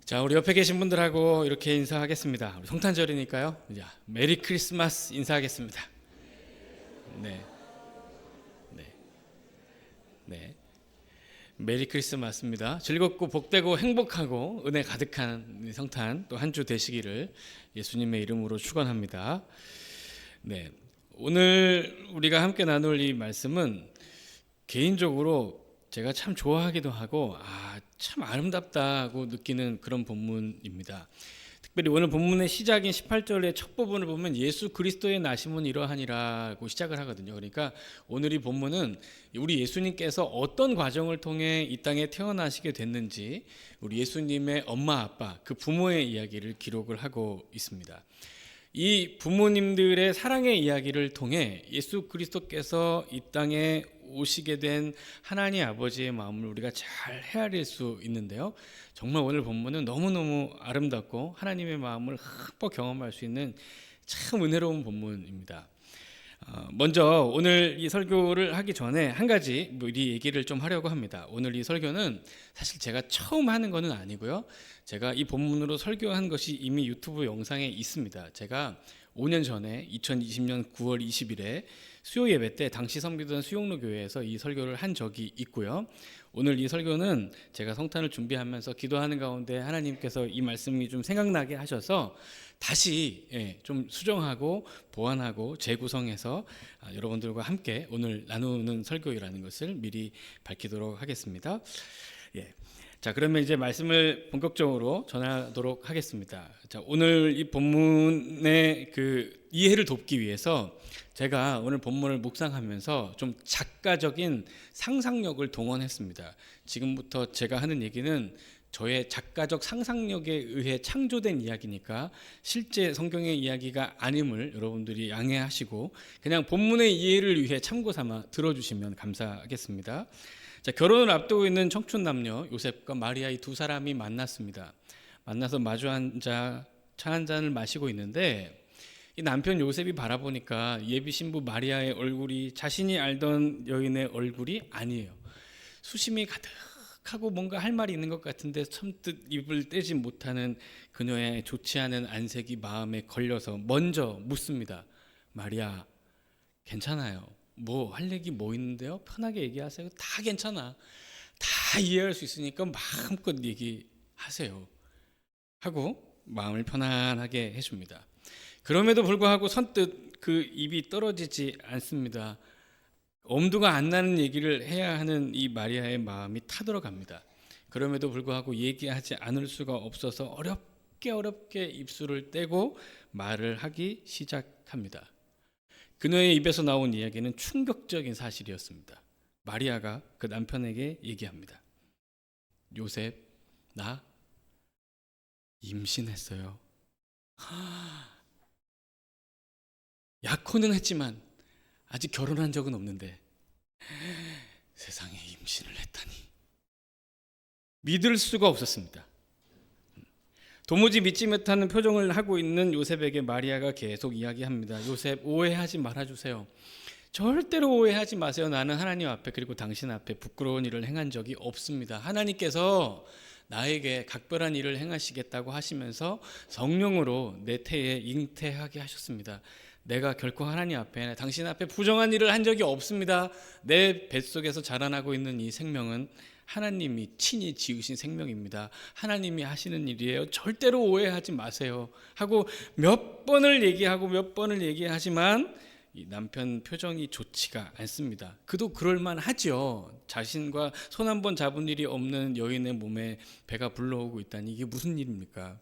자, 우리 옆에 계신 분들하고 이렇게 인사하겠습니다. 우리 성탄절이니까요. 자, 메리 크리스마스 인사하겠습니다. 네, 네, 네. 메리 크리스마스입니다. 즐겁고 복되고 행복하고 은혜 가득한 성탄 또 한 주 되시기를 예수님의 이름으로 축원합니다. 네, 오늘 우리가 함께 나눌 이 말씀은 개인적으로 제가 참 좋아하기도 하고 참 아름답다고 느끼는 그런 본문입니다. 특별히 오늘 본문의 시작인 18절의 첫 부분을 보면 예수 그리스도의 나심은 이러하니라고 시작을 하거든요. 그러니까 오늘 이 본문은 우리 예수님께서 어떤 과정을 통해 이 땅에 태어나시게 됐는지 우리 예수님의 엄마 아빠 그 부모의 이야기를 기록을 하고 있습니다. 이 부모님들의 사랑의 이야기를 통해 예수 그리스도께서 이 땅에 오시게 된 하나님 아버지의 마음을 우리가 잘 헤아릴 수 있는데요. 정말 오늘 본문은 너무너무 아름답고 하나님의 마음을 흠뻑 경험할 수 있는 참 은혜로운 본문입니다. 먼저 오늘 이 설교를 하기 전에 한 가지 미리 얘기를 좀 하려고 합니다. 오늘 이 설교는 사실 제가 처음 하는 거는 아니고요. 제가 이 본문으로 설교한 것이 이미 유튜브 영상에 있습니다. 제가 5년 전에 2020년 9월 20일에 수요 예배 때 당시 섬기던 수용로 교회에서 이 설교를 한 적이 있고요. 오늘 이 설교는 제가 성탄을 준비하면서 기도하는 가운데 하나님께서 이 말씀이 좀 생각나게 하셔서 다시 좀 수정하고 보완하고 재구성해서 여러분들과 함께 오늘 나누는 설교라는 것을 미리 밝히도록 하겠습니다. 자, 그러면 이제 말씀을 본격적으로 전하도록 하겠습니다. 자, 오늘 이 본문의 그 이해를 돕기 위해서 제가 오늘 본문을 묵상하면서 좀 작가적인 상상력을 동원했습니다. 지금부터 제가 하는 얘기는 저의 작가적 상상력에 의해 창조된 이야기니까 실제 성경의 이야기가 아님을 여러분들이 양해하시고 그냥 본문의 이해를 위해 참고 삼아 들어주시면 감사하겠습니다. 자, 결혼을 앞두고 있는 청춘 남녀 요셉과 마리아 이 두 사람이 만났습니다. 만나서 마주 앉아 차 한 잔을 마시고 있는데 이 남편 요셉이 바라보니까 예비 신부 마리아의 얼굴이 자신이 알던 여인의 얼굴이 아니에요. 수심이 가득하고 뭔가 할 말이 있는 것 같은데 선뜻 입을 떼지 못하는 그녀의 좋지 않은 안색이 마음에 걸려서 먼저 묻습니다. 마리아, 괜찮아요. 뭐 할 얘기 뭐 있는데요? 편하게 얘기하세요. 다 괜찮아. 다 이해할 수 있으니까 마음껏 얘기하세요. 하고 마음을 편안하게 해줍니다. 그럼에도 불구하고 선뜻 그 입이 떨어지지 않습니다. 엄두가 안 나는 얘기를 해야 하는 이 마리아의 마음이 타들어갑니다. 그럼에도 불구하고 얘기하지 않을 수가 없어서 어렵게 입술을 떼고 말을 하기 시작합니다. 그녀의 입에서 나온 이야기는 충격적인 사실이었습니다. 마리아가 그 남편에게 얘기합니다. 요셉, 나 임신했어요. 약혼은 했지만 아직 결혼한 적은 없는데 세상에 임신을 했다니. 믿을 수가 없었습니다. 도무지 믿지 못하는 표정을 하고 있는 요셉에게 마리아가 계속 이야기합니다. 요셉, 오해하지 말아주세요. 절대로 오해하지 마세요. 나는 하나님 앞에 그리고 당신 앞에 부끄러운 일을 행한 적이 없습니다. 하나님께서 나에게 각별한 일을 행하시겠다고 하시면서 성령으로 내 태에 잉태하게 하셨습니다. 내가 결코 하나님 앞에 당신 앞에 부정한 일을 한 적이 없습니다. 내 뱃속에서 자라나고 있는 이 생명은 하나님이 친히 지으신 생명입니다. 하나님이 하시는 일이에요. 절대로 오해하지 마세요. 하고 몇 번을 얘기하지만 이 남편 표정이 좋지가 않습니다. 그도 그럴만 하죠. 자신과 손 한 번 잡은 일이 없는 여인의 몸에 배가 불러오고 있다니 이게 무슨 일입니까?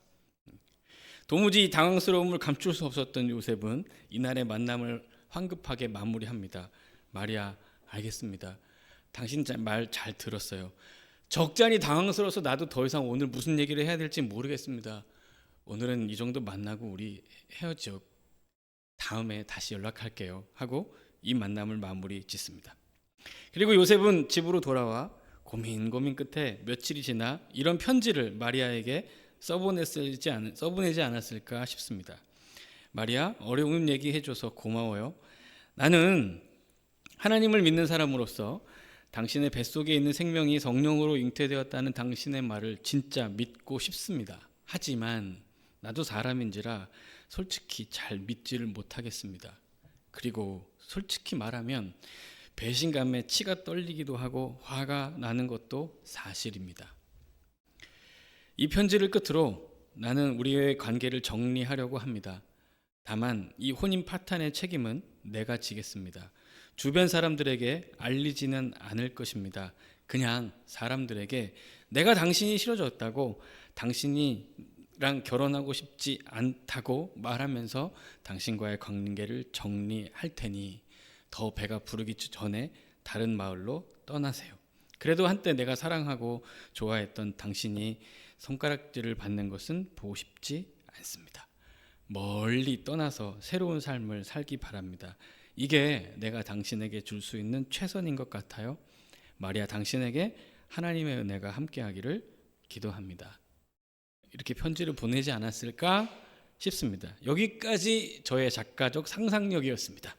도무지 당황스러움을 감출 수 없었던 요셉은 이날의 만남을 황급하게 마무리합니다. 마리아, 알겠습니다. 당신 말 잘 들었어요. 적잖이 당황스러워서 나도 더 이상 오늘 무슨 얘기를 해야 될지 모르겠습니다. 오늘은 이 정도 만나고 우리 헤어져. 다음에 다시 연락할게요. 하고 이 만남을 마무리 짓습니다. 그리고 요셉은 집으로 돌아와 고민 끝에 며칠이 지나 이런 편지를 마리아에게 써보내지 않았을까 싶습니다. 마리아, 어려운 얘기 해줘서 고마워요. 나는 하나님을 믿는 사람으로서 당신의 뱃속에 있는 생명이 성령으로 잉태되었다는 당신의 말을 진짜 믿고 싶습니다. 하지만 나도 사람인지라 솔직히 잘 믿지를 못하겠습니다. 그리고 솔직히 말하면 배신감에 치가 떨리기도 하고 화가 나는 것도 사실입니다. 이 편지를 끝으로 나는 우리의 관계를 정리하려고 합니다. 다만 이 혼인 파탄의 책임은 내가 지겠습니다. 주변 사람들에게 알리지는 않을 것입니다. 그냥 사람들에게 내가 당신이 싫어졌다고, 당신이랑 결혼하고 싶지 않다고 말하면서 당신과의 관계를 정리할 테니 더 배가 부르기 전에 다른 마을로 떠나세요. 그래도 한때 내가 사랑하고 좋아했던 당신이 손가락질을 받는 것은 보고 싶지 않습니다. 멀리 떠나서 새로운 삶을 살기 바랍니다. 이게 내가 당신에게 줄 수 있는 최선인 것 같아요. 마리아, 당신에게 하나님의 은혜가 함께하기를 기도합니다. 이렇게 편지를 보내지 않았을까 싶습니다. 여기까지 저의 작가적 상상력이었습니다.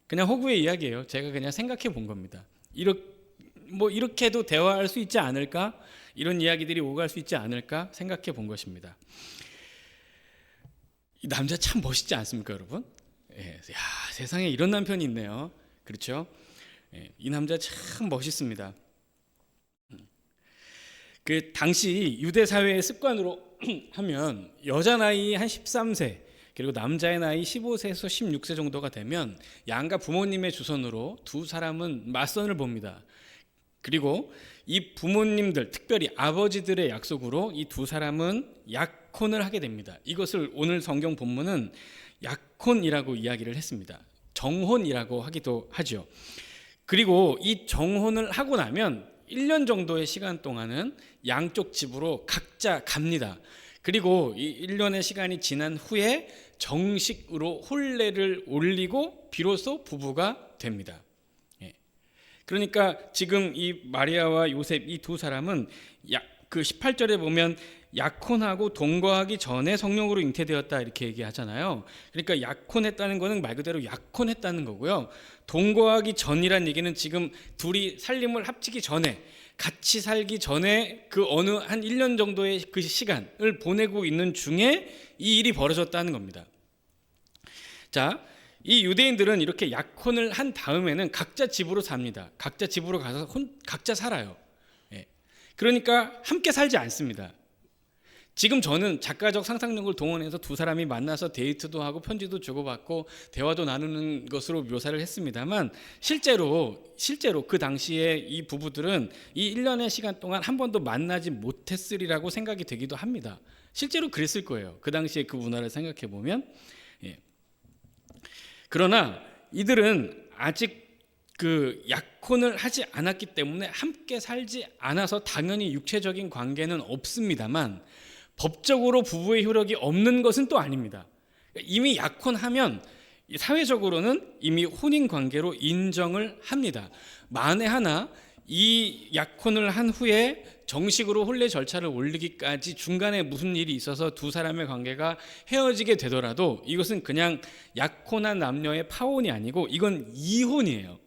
그냥 호구의 이야기예요. 제가 그냥 생각해 본 겁니다. 이렇게도 대화할 수 있지 않을까? 이런 이야기들이 오갈 수 있지 않을까 생각해 본 것입니다. 이 남자 참 멋있지 않습니까, 여러분? 야, 세상에 이런 남편이 있네요. 그렇죠? 이 남자 참 멋있습니다. 그 당시 유대 사회의 습관으로 하면 여자 나이 한 13세 그리고 남자의 나이 15세에서 16세 정도가 되면 양가 부모님의 주선으로 두 사람은 맞선을 봅니다. 그리고 이 부모님들, 특별히 아버지들의 약속으로 이 두 사람은 약혼을 하게 됩니다. 이것을 오늘 성경 본문은 약혼이라고 이야기를 했습니다. 정혼이라고 하기도 하죠. 그리고 이 정혼을 하고 나면 1년 정도의 시간 동안은 양쪽 집으로 각자 갑니다. 그리고 이 1년의 시간이 지난 후에 정식으로 혼례를 올리고 비로소 부부가 됩니다. 그러니까 지금 이 마리아와 요셉 이 두 사람은 그 18절에 보면 약혼하고 동거하기 전에 성령으로 잉태되었다 이렇게 얘기하잖아요. 그러니까 약혼했다는 거는 말 그대로 약혼했다는 거고요. 동거하기 전이란 얘기는 지금 둘이 살림을 합치기 전에, 같이 살기 전에 그 어느 한 1년 정도의 그 시간을 보내고 있는 중에 이 일이 벌어졌다는 겁니다. 자, 이 유대인들은 이렇게 약혼을 한 다음에는 각자 집으로 삽니다. 각자 집으로 가서 각자 살아요. 그러니까 함께 살지 않습니다. 지금 저는 작가적 상상력을 동원해서 두 사람이 만나서 데이트도 하고 편지도 주고받고 대화도 나누는 것으로 묘사를 했습니다만 실제로 그 당시에 이 부부들은 이 1년의 시간 동안 한 번도 만나지 못했으리라고 생각이 되기도 합니다. 실제로 그랬을 거예요. 그 당시에 그 문화를 생각해 보면. 그러나 이들은 아직 그 약혼을 하지 않았기 때문에 함께 살지 않아서 당연히 육체적인 관계는 없습니다만 법적으로 부부의 효력이 없는 것은 또 아닙니다. 이미 약혼하면 사회적으로는 이미 혼인 관계로 인정을 합니다. 만에 하나 이 약혼을 한 후에 정식으로 혼례 절차를 올리기까지 중간에 무슨 일이 있어서 두 사람의 관계가 헤어지게 되더라도 이것은 그냥 약혼한 남녀의 파혼이 아니고 이건 이혼이에요.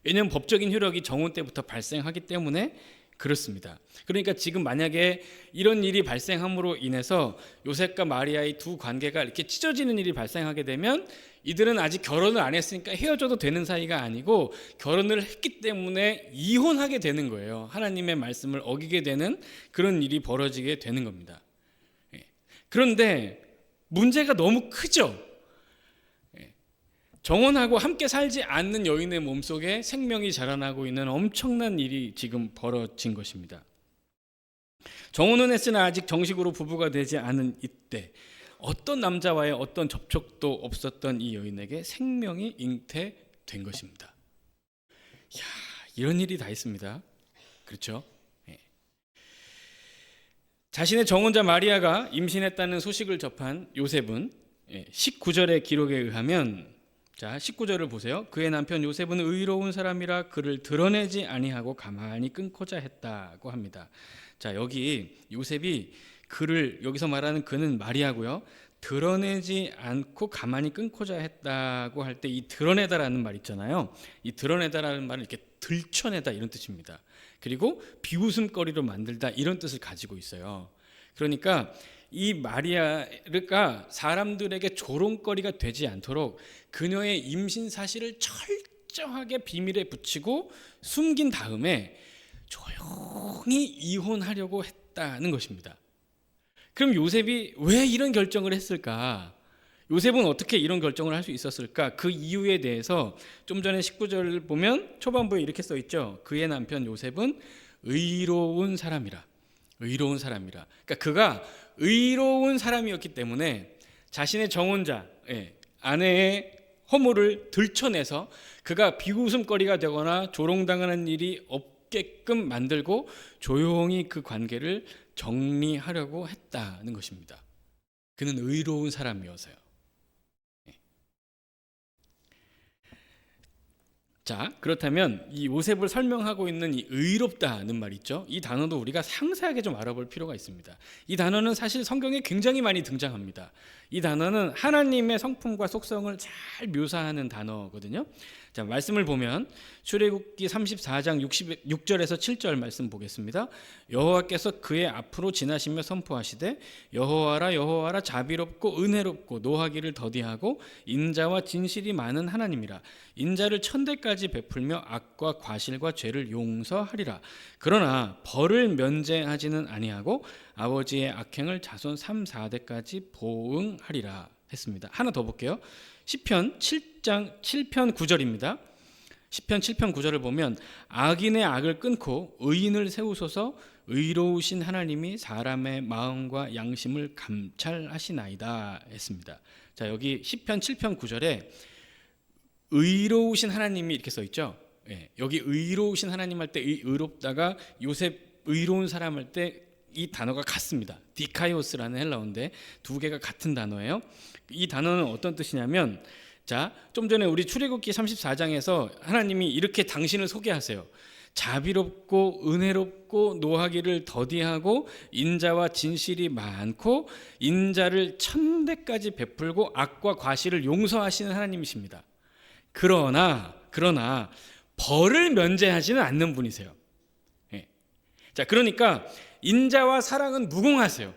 왜냐하면 법적인 효력이 정혼 때부터 발생하기 때문에 그렇습니다. 그러니까 지금 만약에 이런 일이 발생함으로 인해서 요셉과 마리아의 두 관계가 이렇게 찢어지는 일이 발생하게 되면 이들은 아직 결혼을 안 했으니까 헤어져도 되는 사이가 아니고 결혼을 했기 때문에 이혼하게 되는 거예요. 하나님의 말씀을 어기게 되는 그런 일이 벌어지게 되는 겁니다. 그런데 문제가 너무 크죠. 정혼하고 함께 살지 않는 여인의 몸속에 생명이 자라나고 있는 엄청난 일이 지금 벌어진 것입니다. 정혼은 했으나 아직 정식으로 부부가 되지 않은 이때 어떤 남자와의 어떤 접촉도 없었던 이 여인에게 생명이 잉태된 것입니다. 이야, 이런 일이 다 있습니다. 그렇죠? 자신의 정혼자 마리아가 임신했다는 소식을 접한 요셉은 19절의 기록에 의하면, 자, 19절을 보세요. 그의 남편 요셉은 의로운 사람이라 그를 드러내지 아니하고 가만히 끊고자 했다고 합니다. 자, 여기 요셉이 그를, 여기서 말하는 그는 마리아고요. 드러내지 않고 가만히 끊고자 했다고 할 때 이 드러내다라는 말 있잖아요. 이 드러내다라는 말은 이렇게 들춰내다 이런 뜻입니다. 그리고 비웃음거리로 만들다 이런 뜻을 가지고 있어요. 그러니까 이 마리아가 사람들에게 조롱거리가 되지 않도록 그녀의 임신 사실을 철저하게 비밀에 붙이고 숨긴 다음에 조용히 이혼하려고 했다는 것입니다. 그럼 요셉이 왜 이런 결정을 했을까? 요셉은 어떻게 이런 결정을 할 수 있었을까? 그 이유에 대해서 좀 전에 19절을 보면 초반부에 이렇게 써 있죠. 그의 남편 요셉은 의로운 사람이라. 의로운 사람이라. 그러니까 그가 의로운 사람이었기 때문에 자신의 정혼자, 아내의 허물을 들춰내서 그가 비웃음거리가 되거나 조롱당하는 일이 없게끔 만들고 조용히 그 관계를 정리하려고 했다는 것입니다. 그는 의로운 사람이어서요. 자, 그렇다면 이 요셉을 설명하고 있는 이 의롭다는 말 있죠. 이 단어도 우리가 상세하게 좀 알아볼 필요가 있습니다. 이 단어는 사실 성경에 굉장히 많이 등장합니다. 이 단어는 하나님의 성품과 속성을 잘 묘사하는 단어거든요. 자, 말씀을 보면 출애굽기 34장 6절에서 7절 말씀 보겠습니다. 여호와께서 그의 앞으로 지나시며 선포하시되 여호와라 여호와라 자비롭고 은혜롭고 노하기를 더디하고 인자와 진실이 많은 하나님이라. 인자를 천대까지 베풀며 악과 과실과 죄를 용서하리라. 그러나 벌을 면제하지는 아니하고 아버지의 악행을 자손 3, 4대까지 보응하리라 했습니다. 하나 더 볼게요. 시편 7편 9절입니다. 시편 7편 9절을 보면 악인의 악을 끊고 의인을 세우소서 의로우신 하나님이 사람의 마음과 양심을 감찰하시나이다 했습니다. 자, 여기 시편 7편 9절에 의로우신 하나님이 이렇게 써 있죠. 여기 의로우신 하나님 할 때 의롭다가 요셉 의로운 사람 할 때 이 단어가 같습니다. 디카이오스라는 헬라어인데 두 개가 같은 단어예요. 이 단어는 어떤 뜻이냐면, 자, 좀 전에 우리 출애굽기 34장에서 하나님이 이렇게 당신을 소개하세요. 자비롭고 은혜롭고 노하기를 더디하고 인자와 진실이 많고 인자를 천대까지 베풀고 악과 과실을 용서하시는 하나님이십니다. 그러나 벌을 면제하지는 않는 분이세요. 자, 그러니까 인자와 사랑은 무궁하세요.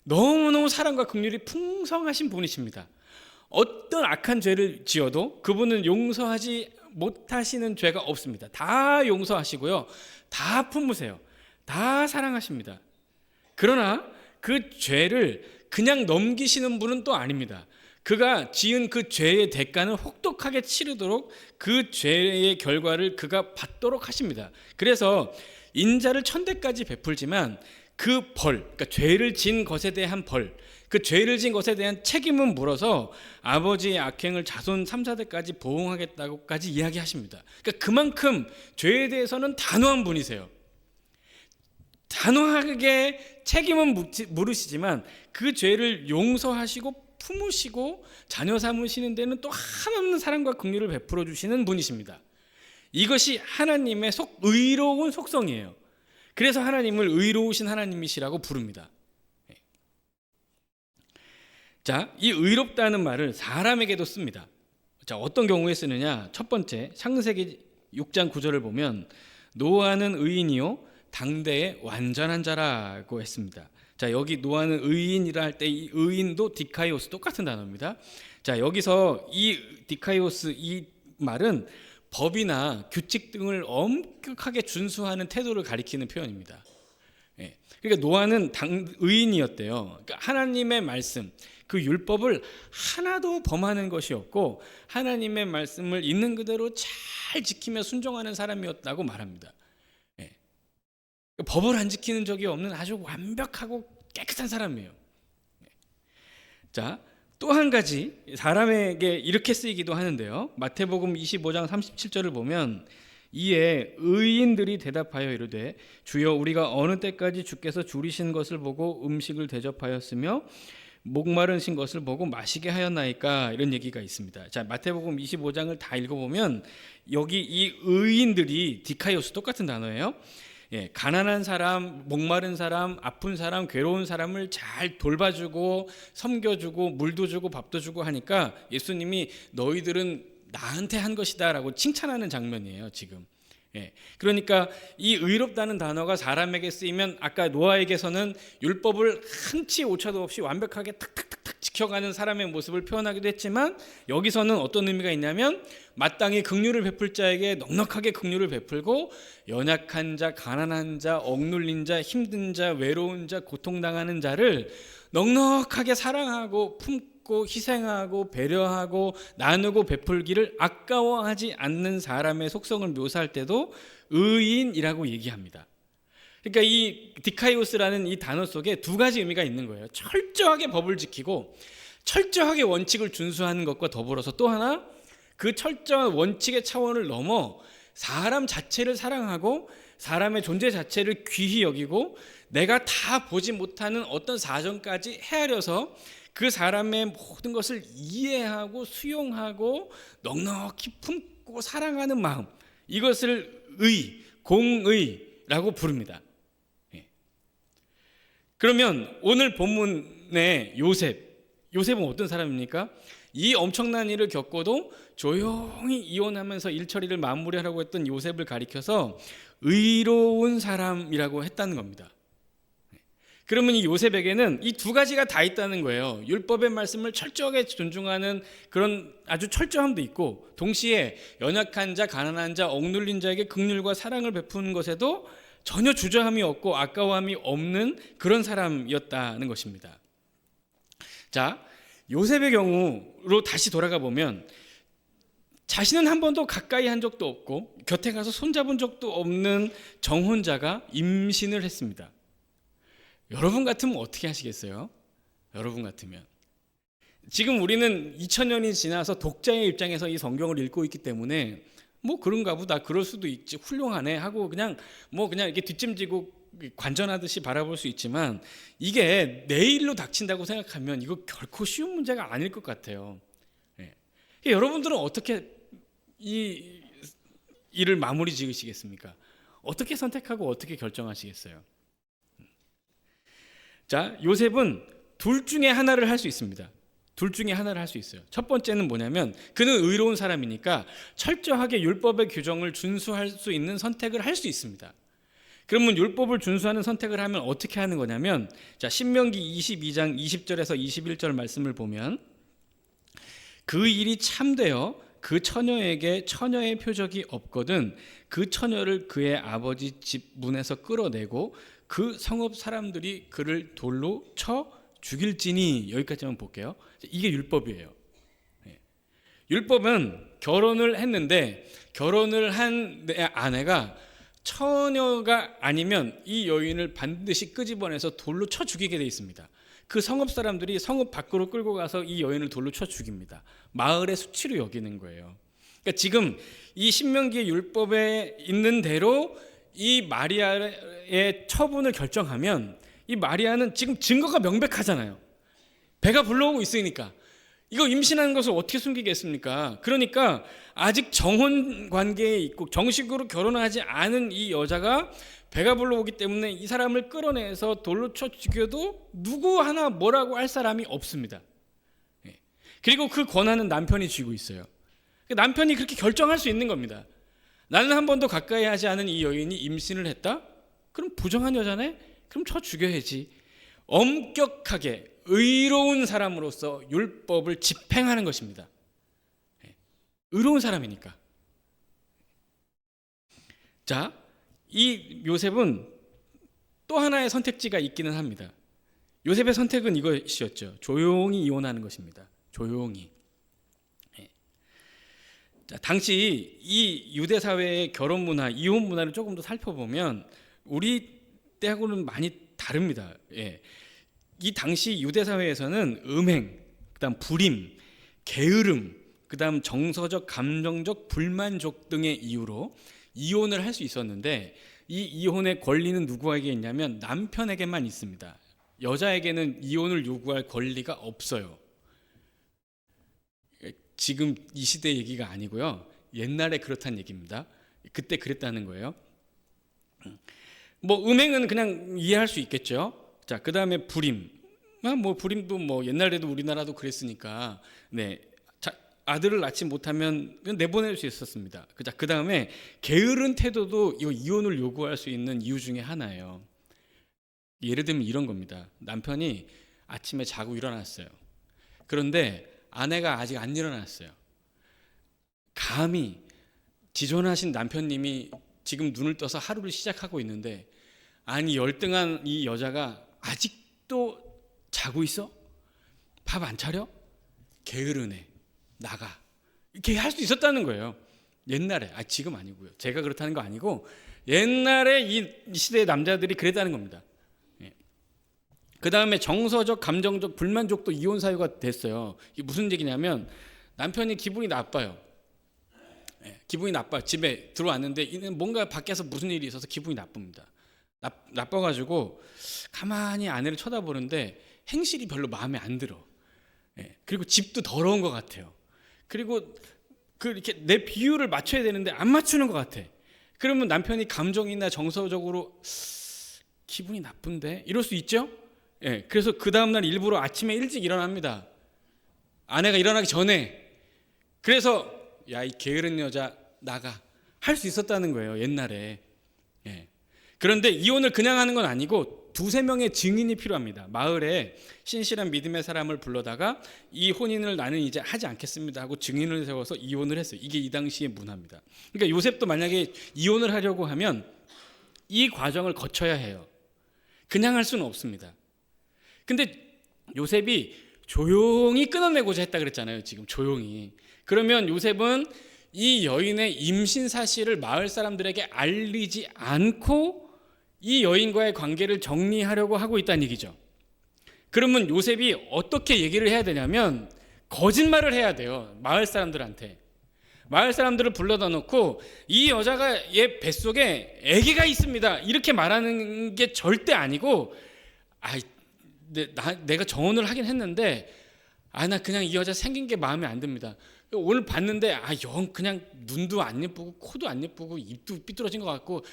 너무너무 사랑과 긍휼이 풍성하신 분이십니다. 어떤 악한 죄를 지어도 그분은 용서하지 못하시는 죄가 없습니다. 다 용서하시고요, 다 품으세요. 다 사랑하십니다. 그러나 그 죄를 그냥 넘기시는 분은 또 아닙니다. 그가 지은 그 죄의 대가는 혹독하게 치르도록 그 죄의 결과를 그가 받도록 하십니다. 그래서 인자를 천대까지 베풀지만 그 벌, 그러니까 죄를 진 것에 대한 벌, 그 죄를 진 것에 대한 책임은 물어서 아버지의 악행을 자손 3, 4대까지 보응하겠다고까지 이야기하십니다. 그러니까 그만큼 죄에 대해서는 단호한 분이세요. 단호하게 책임은 물으시지만 그 죄를 용서하시고 품으시고 자녀 삼으시는 데는 또 한없는 사랑과 긍휼을 베풀어 주시는 분이십니다. 이것이 하나님의 의로운 속성이에요. 그래서 하나님을 의로우신 하나님이시라고 부릅니다. 자, 이 의롭다는 말을 사람에게도 씁니다. 자, 어떤 경우에 쓰느냐? 첫 번째, 창세기 6장 9절을 보면 노아는 의인이요 당대의 완전한 자라고 했습니다. 자, 여기 노아는 의인이라 할 때 이 의인도 디카이오스 똑같은 단어입니다. 자, 여기서 이 디카이오스 이 말은 법이나 규칙 등을 엄격하게 준수하는 태도를 가리키는 표현입니다. 그러니까 노아는 의인이었대요. 그러니까 하나님의 말씀, 그 율법을 하나도 범하는 것이 없고 하나님의 말씀을 있는 그대로 잘 지키며 순종하는 사람이었다고 말합니다. 법을 안 지키는 적이 없는 아주 완벽하고 깨끗한 사람이에요. 자, 또 한 가지 사람에게 이렇게 쓰이기도 하는데요. 마태복음 25장 37절을 보면 이에 의인들이 대답하여 이르되 주여 우리가 어느 때까지 주께서 줄이신 것을 보고 음식을 대접하였으며 목마르신 것을 보고 마시게 하였나이까, 이런 얘기가 있습니다. 자, 마태복음 25장을 다 읽어보면 여기 이 의인들이 디카이오스 똑같은 단어예요. 가난한 사람, 목마른 사람, 아픈 사람, 괴로운 사람을 잘 돌봐주고 섬겨주고 물도 주고 밥도 주고 하니까 예수님이 너희들은 나한테 한 것이다 라고 칭찬하는 장면이에요 지금. 그러니까 이 의롭다는 단어가 사람에게 쓰이면 아까 노아에게서는 율법을 한치 오차도 없이 완벽하게 탁탁탁탁 지켜가는 사람의 모습을 표현하기도 했지만, 여기서는 어떤 의미가 있냐면 마땅히 긍휼을 베풀 자에게 넉넉하게 긍휼을 베풀고 연약한 자, 가난한 자, 억눌린 자, 힘든 자, 외로운 자, 고통당하는 자를 넉넉하게 사랑하고 품고 희생하고 배려하고 나누고 베풀기를 아까워하지 않는 사람의 속성을 묘사할 때도 의인이라고 얘기합니다. 그러니까 이 디카이오스라는 이 단어 속에 두 가지 의미가 있는 거예요. 철저하게 법을 지키고 철저하게 원칙을 준수하는 것과 더불어서 또 하나, 그 철저한 원칙의 차원을 넘어 사람 자체를 사랑하고 사람의 존재 자체를 귀히 여기고 내가 다 보지 못하는 어떤 사정까지 헤아려서 그 사람의 모든 것을 이해하고 수용하고 넉넉히 품고 사랑하는 마음, 이것을 공의라고 부릅니다. 그러면 오늘 본문의 요셉은 어떤 사람입니까? 이 엄청난 일을 겪고도 조용히 이혼하면서 일처리를 마무리하라고 했던 요셉을 가리켜서 의로운 사람이라고 했다는 겁니다. 그러면 이 요셉에게는 이 두 가지가 다 있다는 거예요. 율법의 말씀을 철저하게 존중하는 그런 아주 철저함도 있고, 동시에 연약한 자, 가난한 자, 억눌린 자에게 긍휼과 사랑을 베푸는 것에도 전혀 주저함이 없고 아까워함이 없는 그런 사람이었다는 것입니다. 자, 요셉의 경우로 다시 돌아가 보면 자신은 한 번도 가까이 한 적도 없고 곁에 가서 손잡은 적도 없는 정혼자가 임신을 했습니다. 여러분 같으면 어떻게 하시겠어요? 여러분 같으면. 지금 우리는 2000년이 지나서 독자의 입장에서 이 성경을 읽고 있기 때문에 뭐 그런가 보다, 그럴 수도 있지, 훌륭하네 하고 그냥 이렇게 뒷짐지고 관전하듯이 바라볼 수 있지만, 이게 내일로 닥친다고 생각하면 이거 결코 쉬운 문제가 아닐 것 같아요. 여러분들은 어떻게 이 일을 마무리 지으시겠습니까? 어떻게 선택하고 어떻게 결정하시겠어요? 자, 요셉은 둘 중에 하나를 할 수 있습니다. 둘 중에 하나를 할 수 있어요. 첫 번째는 뭐냐면, 그는 의로운 사람이니까 철저하게 율법의 규정을 준수할 수 있는 선택을 할 수 있습니다. 그러면 율법을 준수하는 선택을 하면 어떻게 하는 거냐면, 자, 신명기 22장 20절에서 21절 말씀을 보면, 그 일이 참되어 그 처녀에게 처녀의 표적이 없거든 그 처녀를 그의 아버지 집 문에서 끌어내고 그 성읍 사람들이 그를 돌로 쳐 죽일지니. 여기까지만 볼게요. 이게 율법이에요. 율법은 결혼을 했는데 결혼을 한 내 아내가 처녀가 아니면 이 여인을 반드시 끄집어내서 돌로 쳐 죽이게 돼 있습니다. 그 성읍 사람들이 성읍 밖으로 끌고 가서 이 여인을 돌로 쳐 죽입니다. 마을의 수치로 여기는 거예요. 그러니까 지금 이 신명기의 율법에 있는 대로 이 마리아의 처분을 결정하면, 이 마리아는 지금 증거가 명백하잖아요. 배가 불러오고 있으니까 이거 임신하는 것을 어떻게 숨기겠습니까? 그러니까 아직 정혼 관계에 있고 정식으로 결혼하지 않은 이 여자가 배가 불러오기 때문에 이 사람을 끌어내서 돌로 쳐 죽여도 누구 하나 뭐라고 할 사람이 없습니다. 그리고 그 권한은 남편이 쥐고 있어요. 남편이 그렇게 결정할 수 있는 겁니다. 나는 한 번도 가까이 하지 않은 이 여인이 임신을 했다? 그럼 부정한 여자네? 그럼 쳐 죽여야지. 엄격하게 의로운 사람으로서 율법을 집행하는 것입니다. 의로운 사람이니까. 자, 이 요셉은 또 하나의 선택지가 있기는 합니다. 요셉의 선택은 이것이었죠. 조용히 이혼하는 것입니다. 조용히. 자, 당시 이 유대 사회의 결혼 문화, 이혼 문화를 조금 더 살펴보면 우리 때하고는 많이 다릅니다. 이 당시 유대 사회에서는 음행, 그다음 불임, 게으름, 그다음 정서적, 감정적 불만족 등의 이유로 이혼을 할 수 있었는데, 이 이혼의 권리는 누구에게 있냐면 남편에게만 있습니다. 여자에게는 이혼을 요구할 권리가 없어요. 지금 이 시대 얘기가 아니고요. 옛날에 그렇다는 얘기입니다. 그때 그랬다는 거예요. 뭐 음행은 그냥 이해할 수 있겠죠. 자, 그다음에 불임. 뭐 불임도 뭐 옛날에도 우리나라도 그랬으니까 네. 아들을 낳지 못하면 내보낼 수 있었습니다. 자, 그다음에 게으른 태도도 이거 이혼을 요구할 수 있는 이유 중에 하나예요. 예를 들면 이런 겁니다. 남편이 아침에 자고 일어났어요. 그런데 아내가 아직 안 일어났어요. 감히 지존하신 남편님이 지금 눈을 떠서 하루를 시작하고 있는데, 아니 열등한 이 여자가 아직도 자고 있어? 밥 안 차려? 게으르네. 나가. 이렇게 할 수 있었다는 거예요. 옛날에. 지금 아니고요. 제가 그렇다는 거 아니고 옛날에 이 시대의 남자들이 그랬다는 겁니다. 그 다음에 정서적, 감정적 불만족도 이혼 사유가 됐어요. 이게 무슨 얘기냐면 남편이 기분이 나빠요. 기분이 나빠요. 집에 들어왔는데 뭔가 밖에서 무슨 일이 있어서 기분이 나쁩니다. 나빠가지고 가만히 아내를 쳐다보는데 행실이 별로 마음에 안 들어. 그리고 집도 더러운 것 같아요. 그리고 이렇게 내 비율을 맞춰야 되는데 안 맞추는 것 같아. 그러면 남편이 감정이나 정서적으로 기분이 나쁜데 이럴 수 있죠? 그래서 그 다음날 일부러 아침에 일찍 일어납니다. 아내가 일어나기 전에. 그래서 야, 이 게으른 여자 나가. 할 수 있었다는 거예요, 옛날에. 그런데 이혼을 그냥 하는 건 아니고 두세 명의 증인이 필요합니다. 마을에 신실한 믿음의 사람을 불러다가 이 혼인을 나는 이제 하지 않겠습니다 하고 증인을 세워서 이혼을 했어요. 이게 이 당시의 문화입니다. 그러니까 요셉도 만약에 이혼을 하려고 하면 이 과정을 거쳐야 해요. 그냥 할 수는 없습니다. 근데 요셉이 조용히 끊어내고자 했다 그랬잖아요. 지금 조용히. 그러면 요셉은 이 여인의 임신 사실을 마을 사람들에게 알리지 않고 이 여인과의 관계를 정리하려고 하고 있다는 얘기죠. 그러면 요셉이 어떻게 얘기를 해야 되냐면 거짓말을 해야 돼요. 마을 사람들한테. 마을 사람들을 불러다 놓고 이 여자가 얘 뱃속에 아기가 있습니다. 이렇게 말하는 게 절대 아니고 내가 정혼을 하긴 했는데 나 그냥 이 여자 생긴 게 마음에 안 듭니다. 오늘 봤는데 영 그냥 눈도 안 예쁘고 코도 안 예쁘고 입도 삐뚤어진 것 같고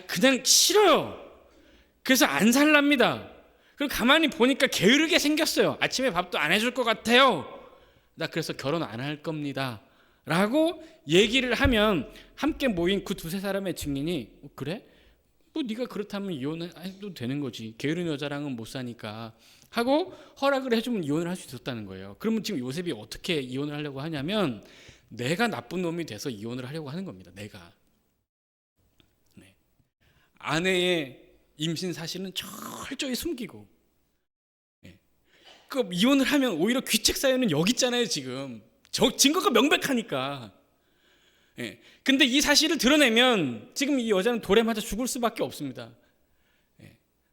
그냥 싫어요. 그래서 안 살랍니다. 그리고 가만히 보니까 게으르게 생겼어요. 아침에 밥도 안 해줄 것 같아요. 나 그래서 결혼 안 할 겁니다 라고 얘기를 하면 함께 모인 그 두세 사람의 증인이 그래? 뭐 네가 그렇다면 이혼해도 되는 거지. 게으른 여자랑은 못 사니까 하고 허락을 해주면 이혼을 할 수 있었다는 거예요. 그러면 지금 요셉이 어떻게 이혼을 하려고 하냐면 내가 나쁜 놈이 돼서 이혼을 하려고 하는 겁니다. 내가. 아내의 임신 사실은 철저히 숨기고 그 이혼을 하면 오히려 귀책 사유는 여기 있잖아요. 지금 증거가 명백하니까. 근데 이 사실을 드러내면 지금 이 여자는 돌에 맞아 죽을 수밖에 없습니다.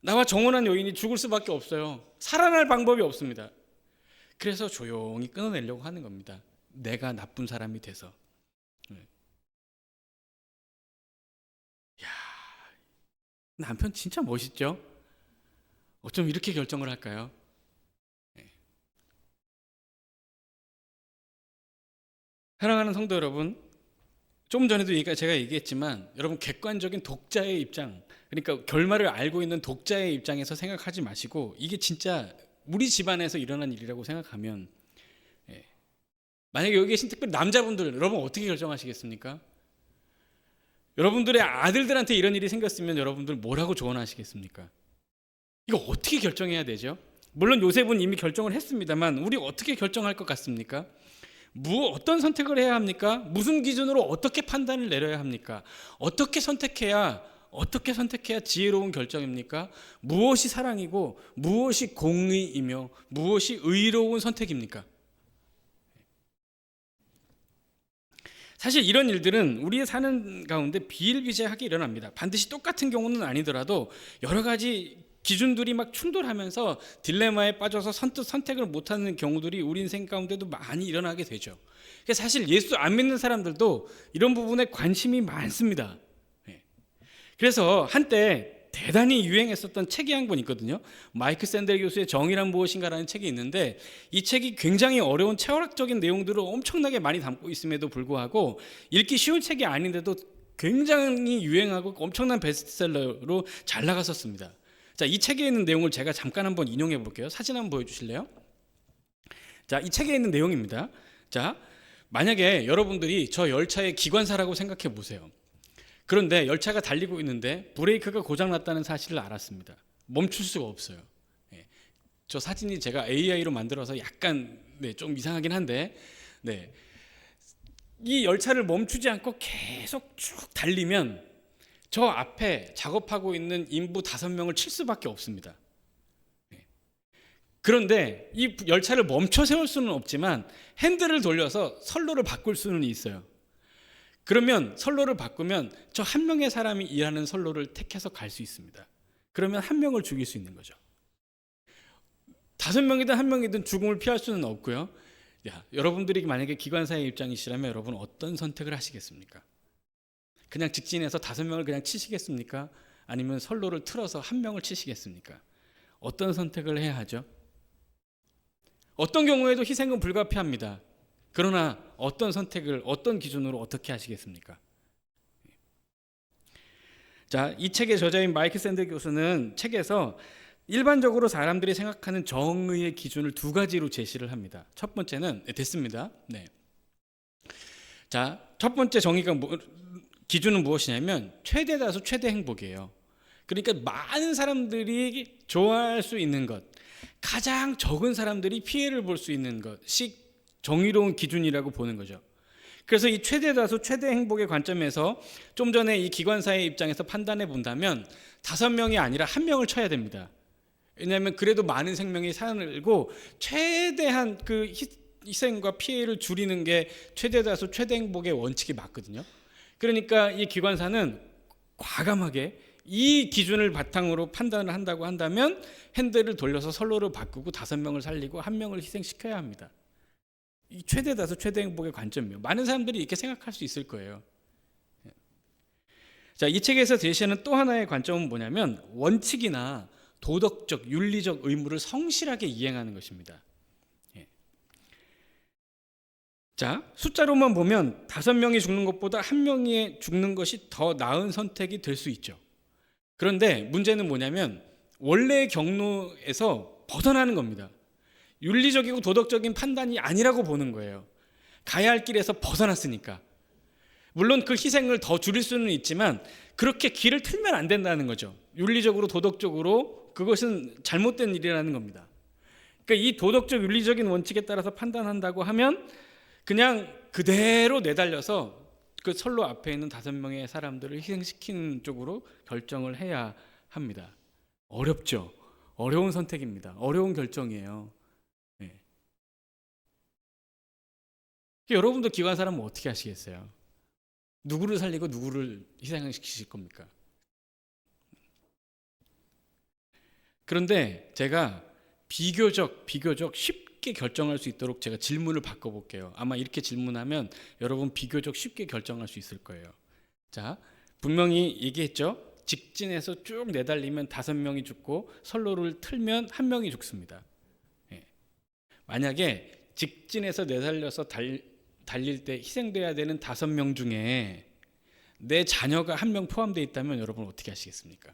나와 정혼한 여인이 죽을 수밖에 없어요. 살아날 방법이 없습니다. 그래서 조용히 끊어내려고 하는 겁니다. 내가 나쁜 사람이 돼서. 남편 진짜 멋있죠? 어쩜 이렇게 결정을 할까요? 사랑하는 성도 여러분, 좀 전에도 제가 얘기했지만 여러분 객관적인 독자의 입장, 그러니까 결말을 알고 있는 독자의 입장에서 생각하지 마시고 이게 진짜 우리 집안에서 일어난 일이라고 생각하면 만약에 여기 계신 특별히 남자분들 여러분 어떻게 결정하시겠습니까? 여러분들의 아들들한테 이런 일이 생겼으면 여러분들 뭐라고 조언하시겠습니까? 이거 어떻게 결정해야 되죠? 물론 요셉은 이미 결정을 했습니다만 우리 어떻게 결정할 것 같습니까? 어떤 선택을 해야 합니까? 무슨 기준으로 어떻게 판단을 내려야 합니까? 어떻게 선택해야 지혜로운 결정입니까? 무엇이 사랑이고 무엇이 공의이며 무엇이 의로운 선택입니까? 사실 이런 일들은 우리의 사는 가운데 비일비재하게 일어납니다. 반드시 똑같은 경우는 아니더라도 여러 가지 기준들이 막 충돌하면서 딜레마에 빠져서 선택을 못하는 경우들이 우리 인생 가운데도 많이 일어나게 되죠. 사실 예수 안 믿는 사람들도 이런 부분에 관심이 많습니다. 그래서 한때 대단히 유행했었던 책이 한 권 있거든요. 마이크 샌델 교수의 정의란 무엇인가라는 책이 있는데 이 책이 굉장히 어려운 철학적인 내용들을 엄청나게 많이 담고 있음에도 불구하고 읽기 쉬운 책이 아닌데도 굉장히 유행하고 엄청난 베스트셀러로 잘 나갔었습니다. 자, 이 책에 있는 내용을 제가 잠깐 한번 인용해 볼게요. 사진 한번 보여주실래요? 자, 이 책에 있는 내용입니다. 자, 만약에 여러분들이 저 열차의 기관사라고 생각해 보세요. 그런데 열차가 달리고 있는데 브레이크가 고장났다는 사실을 알았습니다. 멈출 수가 없어요. 저 사진이 제가 AI로 만들어서 약간 좀 이상하긴 한데, 이 열차를 멈추지 않고 계속 쭉 달리면 저 앞에 작업하고 있는 인부 5명을 칠 수밖에 없습니다. 그런데 이 열차를 멈춰 세울 수는 없지만 핸들을 돌려서 선로를 바꿀 수는 있어요. 그러면 선로를 바꾸면 저 한 명의 사람이 일하는 선로를 택해서 갈 수 있습니다. 그러면 한 명을 죽일 수 있는 거죠. 5명이든 1명이든 죽음을 피할 수는 없고요. 여러분들이 만약에 기관사의 입장이시라면 여러분 어떤 선택을 하시겠습니까? 그냥 직진해서 5명을 그냥 치시겠습니까? 아니면 선로를 틀어서 1명을 치시겠습니까? 어떤 선택을 해야 하죠? 어떤 경우에도 희생은 불가피합니다. 그러나 어떤 선택을 어떤 기준으로 어떻게 하시겠습니까? 자, 이 책의 저자인 마이크 샌드 교수는 책에서 일반적으로 사람들이 생각하는 정의의 기준을 2가지로 제시를 합니다. 첫 번째는 됐습니다. 자, 첫 번째 정의가 기준은 무엇이냐면 최대 다수 최대 행복이에요. 그러니까 많은 사람들이 좋아할 수 있는 것, 가장 적은 사람들이 피해를 볼 수 있는 것이 정의로운 기준이라고 보는 거죠. 그래서 이 최대 다수 최대 행복의 관점에서 좀 전에 이 기관사의 입장에서 판단해 본다면 5명이 아니라 1명을 쳐야 됩니다. 왜냐하면 그래도 많은 생명이 살고 최대한 그 희생과 피해를 줄이는 게 최대 다수 최대 행복의 원칙이 맞거든요. 그러니까 이 기관사는 과감하게 이 기준을 바탕으로 판단을 한다고 한다면 핸들을 돌려서 선로를 바꾸고 5명을 살리고 1명을 희생시켜야 합니다. 이 최대 다수 최대 행복의 관점이에요. 많은 사람들이 이렇게 생각할 수 있을 거예요. 자, 이 책에서 제시하는 또 하나의 관점은 뭐냐면 원칙이나 도덕적, 윤리적 의무를 성실하게 이행하는 것입니다. 자, 숫자로만 보면 5명이 죽는 것보다 1명이 죽는 것이 더 나은 선택이 될 수 있죠. 그런데 문제는 뭐냐면 원래의 경로에서 벗어나는 겁니다. 윤리적이고 도덕적인 판단이 아니라고 보는 거예요. 가야 할 길에서 벗어났으니까. 물론 그 희생을 더 줄일 수는 있지만 그렇게 길을 틀면 안 된다는 거죠. 윤리적으로 도덕적으로 그것은 잘못된 일이라는 겁니다. 그러니까 이 도덕적 윤리적인 원칙에 따라서 판단한다고 하면 그냥 그대로 내달려서 그 선로 앞에 있는 5명의 사람들을 희생시키는 쪽으로 결정을 해야 합니다. 어렵죠. 어려운 선택입니다. 어려운 결정이에요. 여러분도 기관사라면 어떻게 하시겠어요? 누구를 살리고 누구를 희생시키실 겁니까? 그런데 제가 비교적 쉽게 결정할 수 있도록 제가 질문을 바꿔볼게요. 아마 이렇게 질문하면 여러분 비교적 쉽게 결정할 수 있을 거예요. 자, 분명히 얘기했죠. 직진해서 쭉 내달리면 5명이 죽고 선로를 틀면 1명이 죽습니다. 만약에 직진해서 내달려서 달릴 때 희생돼야 되는 5명 중에 내 자녀가 1명 포함되어 있다면 여러분 어떻게 하시겠습니까?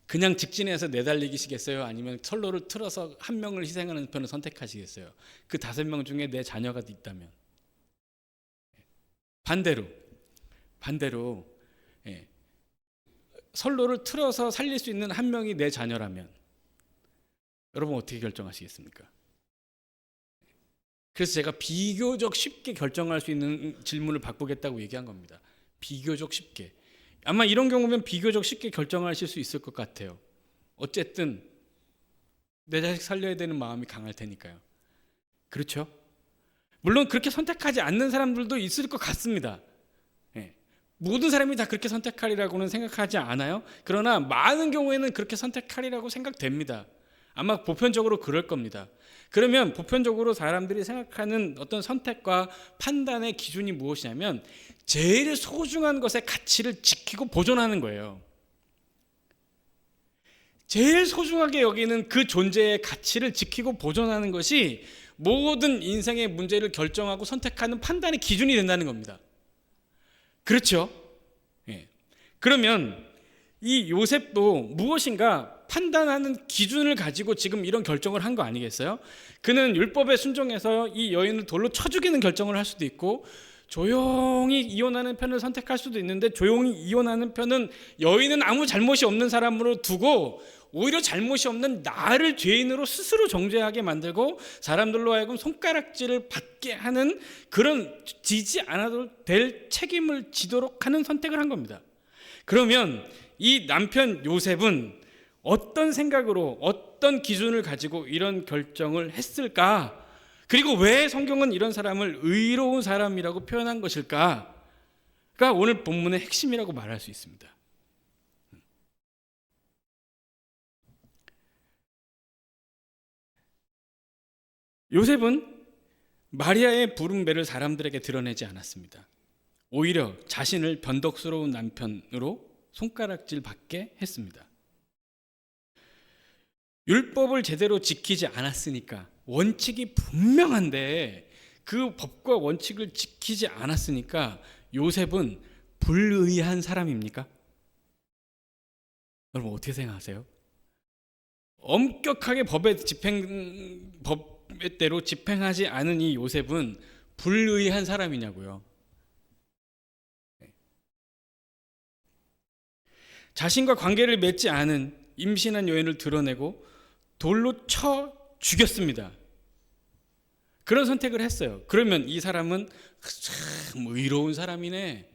그냥 직진해서 내달리시겠어요? 아니면 선로를 틀어서 1명을 희생하는 편을 선택하시겠어요? 그 5명 중에 내 자녀가 있다면. 반대로 선로를 틀어서 살릴 수 있는 1명이 내 자녀라면 여러분 어떻게 결정하시겠습니까? 그래서 제가 비교적 쉽게 결정할 수 있는 질문을 바꾸겠다고 얘기한 겁니다. 비교적 쉽게. 아마 이런 경우면 비교적 쉽게 결정하실 수 있을 것 같아요. 어쨌든 내 자식 살려야 되는 마음이 강할 테니까요. 그렇죠? 물론 그렇게 선택하지 않는 사람들도 있을 것 같습니다. 모든 사람이 다 그렇게 선택하리라고는 생각하지 않아요. 그러나 많은 경우에는 그렇게 선택하리라고 생각됩니다. 아마 보편적으로 그럴 겁니다. 그러면 보편적으로 사람들이 생각하는 어떤 선택과 판단의 기준이 무엇이냐면 제일 소중한 것의 가치를 지키고 보존하는 거예요. 제일 소중하게 여기는 그 존재의 가치를 지키고 보존하는 것이 모든 인생의 문제를 결정하고 선택하는 판단의 기준이 된다는 겁니다. 그렇죠? 예. 그러면 이 요셉도 무엇인가 판단하는 기준을 가지고 지금 이런 결정을 한 거 아니겠어요? 그는 율법에 순종해서 이 여인을 돌로 쳐 죽이는 결정을 할 수도 있고, 조용히 이혼하는 편을 선택할 수도 있는데, 조용히 이혼하는 편은 여인은 아무 잘못이 없는 사람으로 두고 오히려 잘못이 없는 나를 죄인으로 스스로 정죄하게 만들고 사람들로 하여금 손가락질을 받게 하는, 그런 지지 않아도 될 책임을 지도록 하는 선택을 한 겁니다. 그러면 이 남편 요셉은 어떤 생각으로, 어떤 기준을 가지고 이런 결정을 했을까? 그리고 왜 성경은 이런 사람을 의로운 사람이라고 표현한 것일까가 오늘 본문의 핵심이라고 말할 수 있습니다. 요셉은 마리아의 부름배를 사람들에게 드러내지 않았습니다. 오히려 자신을 변덕스러운 남편으로 손가락질 받게 했습니다. 율법을 제대로 지키지 않았으니까, 원칙이 분명한데 그 법과 원칙을 지키지 않았으니까 요셉은 불의한 사람입니까? 여러분 어떻게 생각하세요? 엄격하게 법대로 집행하지 않은 이 요셉은 불의한 사람이냐고요. 자신과 관계를 맺지 않은 임신한 여인을 드러내고 돌로 쳐 죽였습니다. 그런 선택을 했어요. 그러면 이 사람은 참 의로운 사람이네,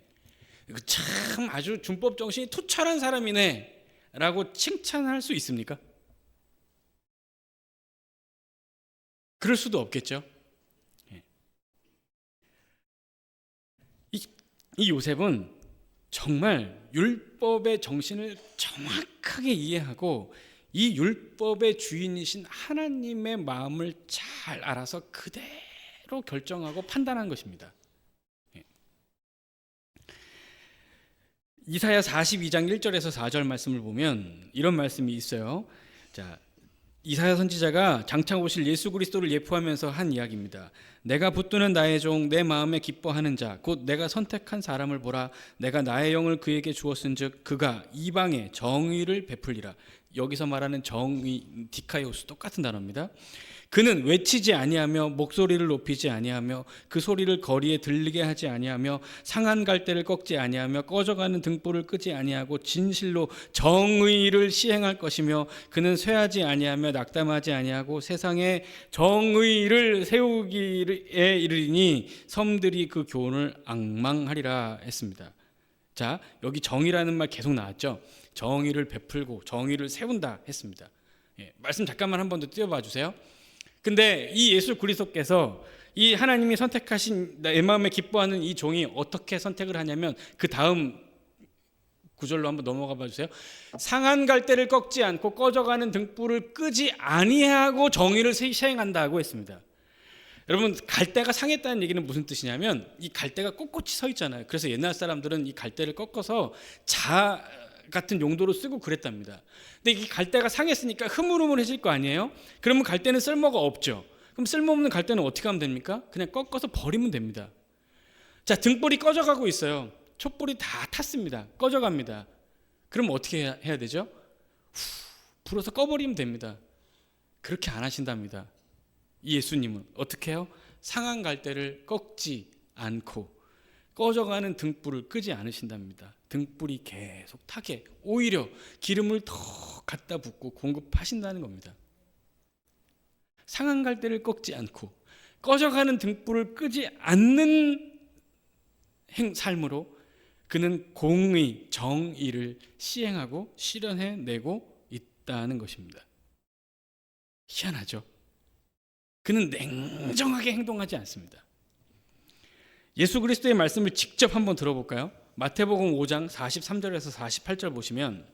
참 아주 준법 정신이 투철한 사람이네 라고 칭찬할 수 있습니까? 그럴 수도 없겠죠. 이 요셉은 정말 율법의 정신을 정확하게 이해하고 이 율법의 주인이신 하나님의 마음을 잘 알아서 그대로 결정하고 판단한 것입니다. 이사야 42장 1절에서 4절 말씀을 보면 이런 말씀이 있어요. 자, 이사야 선지자가 장차 오실 예수 그리스도를 예표하면서 한 이야기입니다. 내가 붙드는 나의 종, 내 마음에 기뻐하는 자, 곧 내가 선택한 사람을 보라. 내가 나의 영을 그에게 주었은즉 그가 이방에 정의를 베풀리라. 여기서 말하는 정의, 디카이오스, 똑같은 단어입니다. 그는 외치지 아니하며 목소리를 높이지 아니하며 그 소리를 거리에 들리게 하지 아니하며 상한 갈대를 꺾지 아니하며 꺼져가는 등불을 끄지 아니하고 진실로 정의를 시행할 것이며 그는 쇠하지 아니하며 낙담하지 아니하고 세상에 정의를 세우기에 이르리니 섬들이 그 교훈을 앙망하리라 했습니다. 자, 여기 정의라는 말 계속 나왔죠. 정의를 베풀고 정의를 세운다 했습니다. 말씀 잠깐만 한 번 더 띄워봐 주세요. 근데 이 예수 그리스도께서 이 하나님이 선택하신 내 마음에 기뻐하는 이 종이 어떻게 선택을 하냐면, 그 다음 구절로 한번 넘어가 봐 주세요. 상한 갈대를 꺾지 않고 꺼져가는 등불을 끄지 아니하고 정의를 시행한다고 했습니다. 여러분, 갈대가 상했다는 얘기는 무슨 뜻이냐면, 이 갈대가 꼿꼿이 서 있잖아요. 그래서 옛날 사람들은 이 갈대를 꺾어서 자 같은 용도로 쓰고 그랬답니다. 근데 이 갈대가 상했으니까 흐물흐물해질 거 아니에요? 그러면 갈대는 쓸모가 없죠. 그럼 쓸모없는 갈대는 어떻게 하면 됩니까? 그냥 꺾어서 버리면 됩니다. 자, 등불이 꺼져가고 있어요. 촛불이 다 탔습니다. 꺼져갑니다. 그럼 어떻게 해야 되죠? 불어서 꺼버리면 됩니다. 그렇게 안 하신답니다. 이 예수님은 어떻게 해요? 상한 갈대를 꺾지 않고 꺼져가는 등불을 끄지 않으신답니다. 등불이 계속 타게, 오히려 기름을 더 갖다 붓고 공급하신다는 겁니다. 상한 갈대를 꺾지 않고 꺼져가는 등불을 끄지 않는 삶으로 그는 공의, 정의를 시행하고 실현해내고 있다는 것입니다. 희한하죠? 그는 냉정하게 행동하지 않습니다. 예수 그리스도의 말씀을 직접 한번 들어볼까요? 마태복음 5장 43절에서 48절 보시면,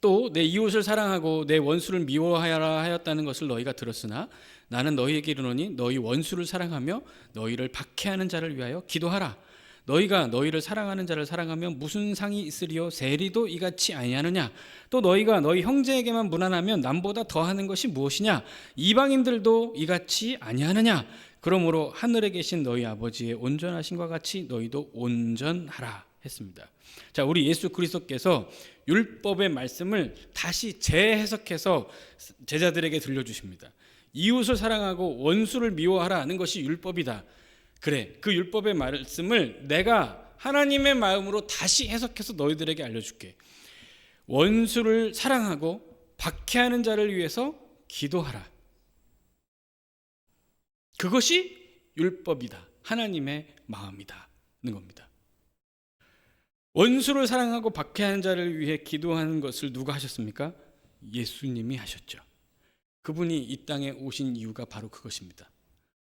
또 내 이웃을 사랑하고 내 원수를 미워하여라 하였다는 것을 너희가 들었으나 나는 너희에게 이르노니 너희 원수를 사랑하며 너희를 박해하는 자를 위하여 기도하라. 너희가 너희를 사랑하는 자를 사랑하면 무슨 상이 있으리요? 세리도 이같이 아니하느냐? 또 너희가 너희 형제에게만 무난하면 남보다 더하는 것이 무엇이냐? 이방인들도 이같이 아니하느냐? 그러므로 하늘에 계신 너희 아버지의 온전하신과 같이 너희도 온전하라 했습니다. 자, 우리 예수 그리스도께서 율법의 말씀을 다시 재해석해서 제자들에게 들려주십니다. 이웃을 사랑하고 원수를 미워하라는 것이 율법이다. 그래, 그 율법의 말씀을 내가 하나님의 마음으로 다시 해석해서 너희들에게 알려줄게. 원수를 사랑하고 박해하는 자를 위해서 기도하라. 그것이 율법이다. 하나님의 마음이다. 는 겁니다. 원수를 사랑하고 박해하는 자를 위해 기도하는 것을 누가 하셨습니까? 예수님이 하셨죠. 그분이 이 땅에 오신 이유가 바로 그것입니다.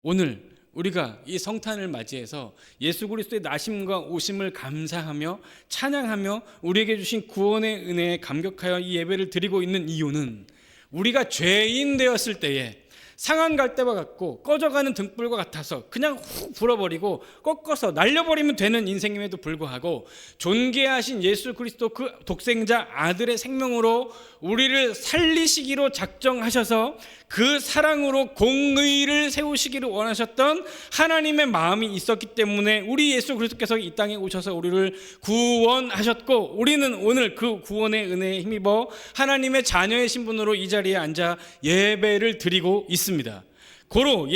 오늘 우리가 이 성탄을 맞이해서 예수 그리스도의 나심과 오심을 감사하며 찬양하며 우리에게 주신 구원의 은혜에 감격하여 이 예배를 드리고 있는 이유는 우리가 죄인 되었을 때에 상한 갈대와 같고 꺼져가는 등불과 같아서 그냥 훅 불어버리고 꺾어서 날려버리면 되는 인생임에도 불구하고 존귀하신 예수 그리스도 그 독생자 아들의 생명으로 우리를 살리시기로 작정하셔서 그 사랑으로 공의를 세우시기를 원하셨던 하나님의 마음이 있었기 때문에 우리 예수 그리스도께서 이 땅에 오셔서 우리를 구원하셨고, 우리는 오늘 그 구원의 은혜에 힘입어 하나님의 자녀의 신분으로 이 자리에 앉아 예배를 드리고 있습니다. 고로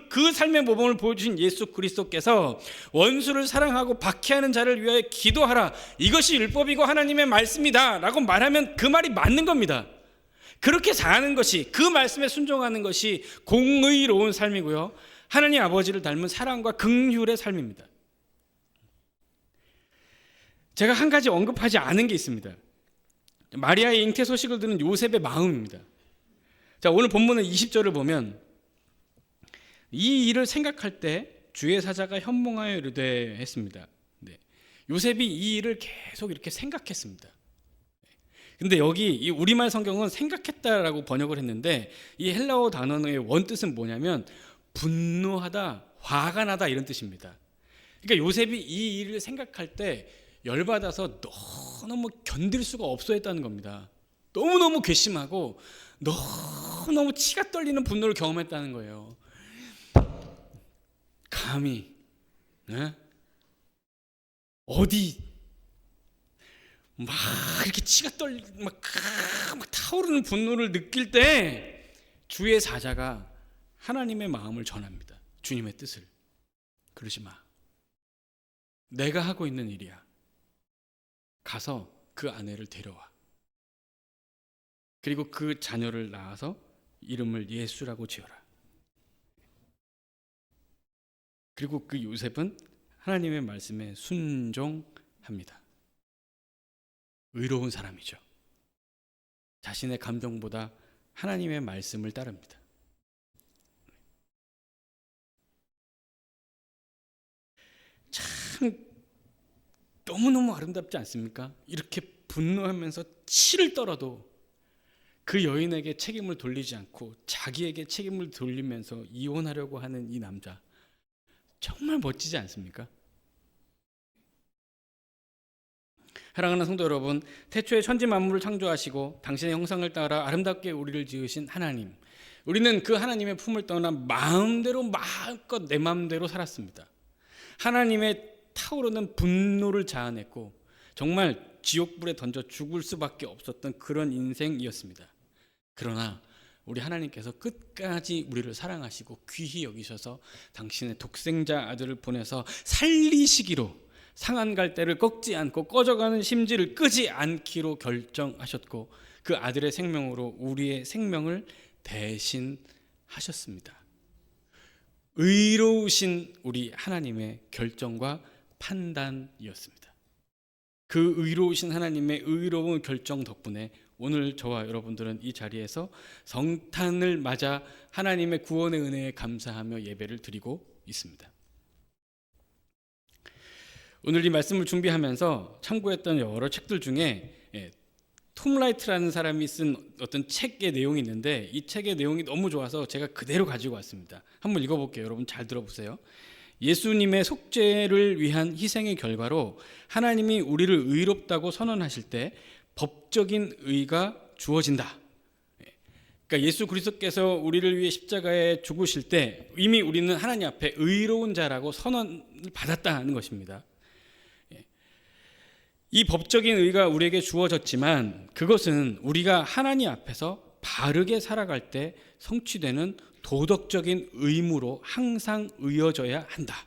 그 삶의 모범을 보여주신 예수 그리스도께서 원수를 사랑하고 박해하는 자를 위하여 기도하라, 이것이 율법이고 하나님의 말씀이다 라고 말하면 그 말이 맞는 겁니다. 그렇게 사는 것이, 그 말씀에 순종하는 것이 공의로운 삶이고요, 하나님 아버지를 닮은 사랑과 긍휼의 삶입니다. 제가 한 가지 언급하지 않은 게 있습니다. 마리아의 잉태 소식을 들은 요셉의 마음입니다. 자, 오늘 본문의 20절을 보면 이 일을 생각할 때 주의 사자가 현몽하여 이르되 했습니다. 네. 요셉이 이 일을 계속 이렇게 생각했습니다. 근데 여기 이 우리말 성경은 생각했다라고 번역을 했는데 이 헬라어 단어의 원뜻은 뭐냐면 분노하다, 화가 나다 이런 뜻입니다. 그러니까 요셉이 이 일을 생각할 때 열받아서 너무 견딜 수가 없어 했다는 겁니다. 너무너무 괘씸하고 너무너무 치가 떨리는 분노를 경험했다는 거예요. 감히 어디 막 이렇게 치가 떨리고 막 타오르는 분노를 느낄 때 주의 사자가 하나님의 마음을 전합니다. 주님의 뜻을. 그러지 마. 내가 하고 있는 일이야. 가서 그 아내를 데려와. 그리고 그 자녀를 낳아서 이름을 예수라고 지어라. 그리고 그 요셉은 하나님의 말씀에 순종합니다. 의로운 사람이죠. 자신의 감정보다 하나님의 말씀을 따릅니다. 참 너무너무 아름답지 않습니까? 이렇게 분노하면서 치를 떨어도 그 여인에게 책임을 돌리지 않고 자기에게 책임을 돌리면서 이혼하려고 하는 이 남자, 정말 멋지지 않습니까? 사랑하는 성도 여러분, 태초에 천지 만물을 창조하시고 당신의 형상을 따라 아름답게 우리를 지으신 하나님, 우리는 그 하나님의 품을 떠나 마음대로 마음껏 내 마음대로 살았습니다. 하나님의 타오르는 분노를 자아냈고 정말 지옥불에 던져 죽을 수밖에 없었던 그런 인생이었습니다. 그러나 우리 하나님께서 끝까지 우리를 사랑하시고 귀히 여기셔서 당신의 독생자 아들을 보내서 살리시기로, 상한 갈대를 꺾지 않고 꺼져가는 심지를 끄지 않기로 결정하셨고 그 아들의 생명으로 우리의 생명을 대신하셨습니다. 의로우신 우리 하나님의 결정과 판단이었습니다. 그 의로우신 하나님의 의로운 결정 덕분에 오늘 저와 여러분들은 이 자리에서 성탄을 맞아 하나님의 구원의 은혜에 감사하며 예배를 드리고 있습니다. 오늘 이 말씀을 준비하면서 참고했던 여러 책들 중에 톰 라이트라는 사람이 쓴 어떤 책의 내용이 있는데 이 책의 내용이 너무 좋아서 제가 그대로 가지고 왔습니다. 한번 읽어볼게요. 여러분 잘 들어보세요. 예수님의 속죄를 위한 희생의 결과로 하나님이 우리를 의롭다고 선언하실 때 법적인 의가 주어진다. 그러니까 예수 그리스도께서 우리를 위해 십자가에 죽으실 때 이미 우리는 하나님 앞에 의로운 자라고 선언을 받았다는 것입니다. 이 법적인 의가 우리에게 주어졌지만 그것은 우리가 하나님 앞에서 바르게 살아갈 때 성취되는 도덕적인 의무로 항상 의어져야 한다.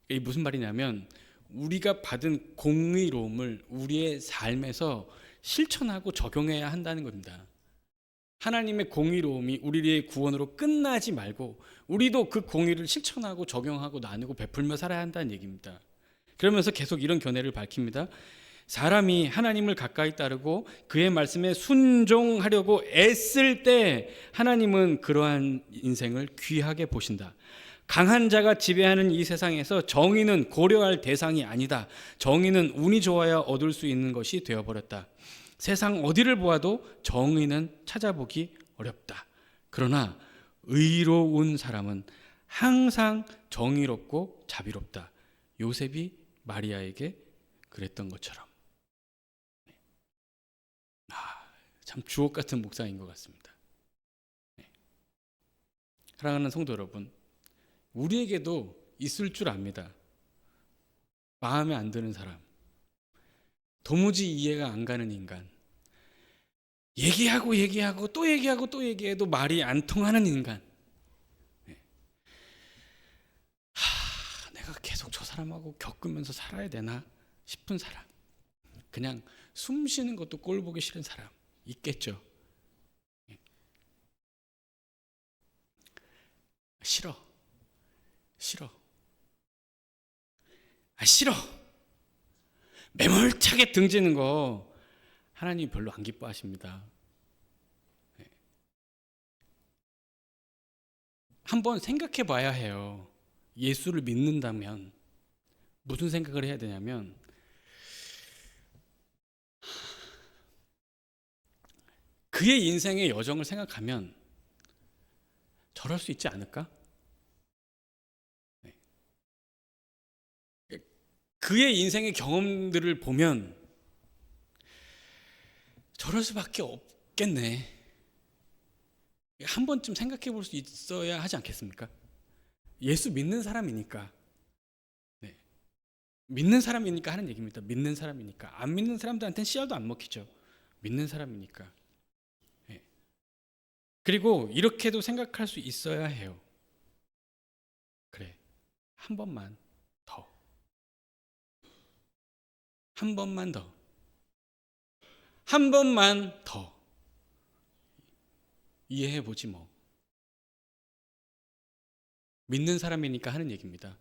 이게 무슨 말이냐면 우리가 받은 공의로움을 우리의 삶에서 실천하고 적용해야 한다는 겁니다. 하나님의 공의로움이 우리의 구원으로 끝나지 말고 우리도 그 공의를 실천하고 적용하고 나누고 베풀며 살아야 한다는 얘기입니다. 그러면서 계속 이런 견해를 밝힙니다. 사람이 하나님을 가까이 따르고 그의 말씀에 순종하려고 애쓸 때 하나님은 그러한 인생을 귀하게 보신다. 강한 자가 지배하는 이 세상에서 정의는 고려할 대상이 아니다. 정의는 운이 좋아야 얻을 수 있는 것이 되어버렸다. 세상 어디를 보아도 정의는 찾아보기 어렵다. 그러나 의로운 사람은 항상 정의롭고 자비롭다. 요셉이 마리아에게 그랬던 것처럼. 참 주옥 같은 목사인 것 같습니다. 사랑하는 성도 여러분, 우리에게도 있을 줄 압니다. 마음에 안 드는 사람, 도무지 이해가 안 가는 인간, 얘기하고 또 얘기해도 말이 안 통하는 인간. 내가 계속 저 사람하고 겪으면서 살아야 되나 싶은 사람, 그냥 숨 쉬는 것도 꼴 보기 싫은 사람 있겠죠. 싫어. 매몰차게 등지는 거 하나님 별로 안 기뻐하십니다. 한번 생각해 봐야 해요. 예수를 믿는다면 무슨 생각을 해야 되냐면, 그의 인생의 여정을 생각하면 저럴 수 있지 않을까? 그의 인생의 경험들을 보면 저럴 수밖에 없겠네. 한 번쯤 생각해 볼 수 있어야 하지 않겠습니까? 예수 믿는 사람이니까. 믿는 사람이니까 하는 얘기입니다. 믿는 사람이니까. 안 믿는 사람들한테는 씨알도 안 먹히죠. 믿는 사람이니까. 그리고 이렇게도 생각할 수 있어야 해요. 그래, 한 번만 더. 한 번만 더 이해해보지 뭐. 믿는 사람이니까 하는 얘기입니다.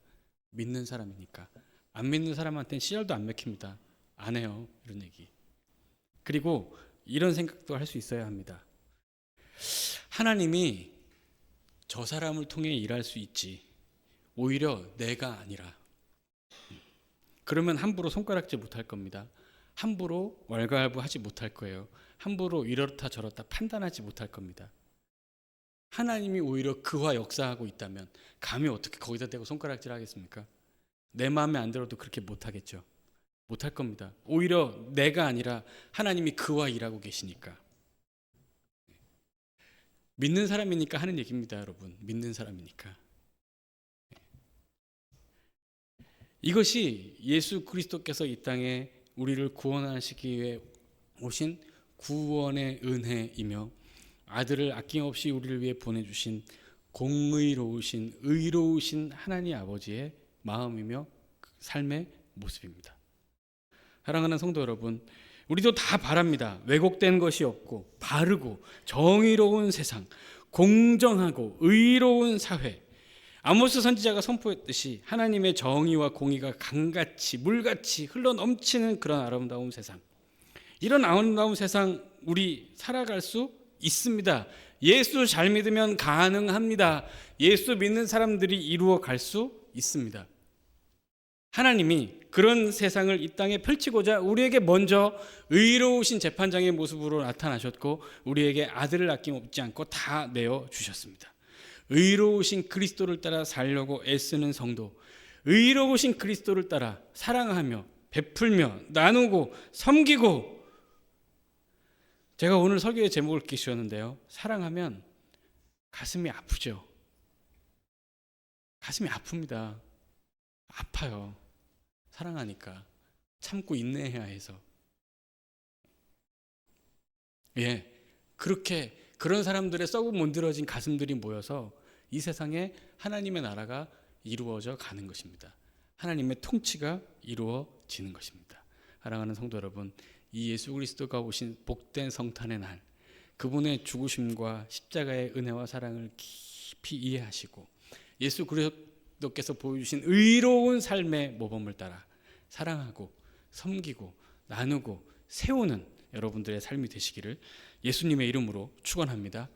믿는 사람이니까. 안 믿는 사람한테는 씨알도 안 맥힙니다. 안 해요, 이런 얘기. 그리고 이런 생각도 할 수 있어야 합니다. 하나님이 저 사람을 통해 일할 수 있지, 오히려 내가 아니라. 그러면 함부로 손가락질 못할 겁니다. 함부로 왈가왈부하지 못할 거예요. 함부로 이렇다 저렇다 판단하지 못할 겁니다. 하나님이 오히려 그와 역사하고 있다면 감히 어떻게 거기다 대고 손가락질 하겠습니까? 내 마음에 안 들어도 그렇게 못하겠죠. 못할 겁니다. 오히려 내가 아니라 하나님이 그와 일하고 계시니까. 믿는 사람이니까 하는 얘기입니다, 여러분. 믿는 사람이니까. 이것이 예수 그리스도께서 이 땅에 우리를 구원하시기 위해 오신 구원의 은혜이며, 아들을 아낌없이 우리를 위해 보내주신 공의로우신 의로우신 하나님 아버지의 마음이며 삶의 모습입니다. 사랑하는 성도 여러분, 우리도 다 바랍니다. 왜곡된 것이 없고 바르고 정의로운 세상, 공정하고 의로운 사회. 아모스 선지자가 선포했듯이 하나님의 정의와 공의가 강같이 물같이 흘러넘치는 그런 아름다운 세상, 이런 아름다운 세상 우리 살아갈 수 있습니다. 예수 잘 믿으면 가능합니다. 예수 믿는 사람들이 이루어 갈 수 있습니다. 하나님이 그런 세상을 이 땅에 펼치고자 우리에게 먼저 의로우신 재판장의 모습으로 나타나셨고, 우리에게 아들을 아낌없지 않고 다 내어주셨습니다. 의로우신 그리스도를 따라 살려고 애쓰는 성도, 의로우신 그리스도를 따라 사랑하며 베풀며 나누고 섬기고 제가 오늘 설교의 제목을 이렇게 지었는데요. 사랑하면 가슴이 아프죠. 가슴이 아픕니다. 아파요. 사랑하니까. 참고 인내해야 해서. 예. 그렇게 그런 사람들의 썩은 문드러진 가슴들이 모여서 이 세상에 하나님의 나라가 이루어져 가는 것입니다. 하나님의 통치가 이루어지는 것입니다. 사랑하는 성도 여러분, 이 예수 그리스도가 오신 복된 성탄의 날, 그분의 죽으심과 십자가의 은혜와 사랑을 깊이 이해하시고 예수 그리스도께서 보여주신 의로운 삶의 모범을 따라 사랑하고 섬기고 나누고 세우는 여러분들의 삶이 되시기를 예수님의 이름으로 축원합니다.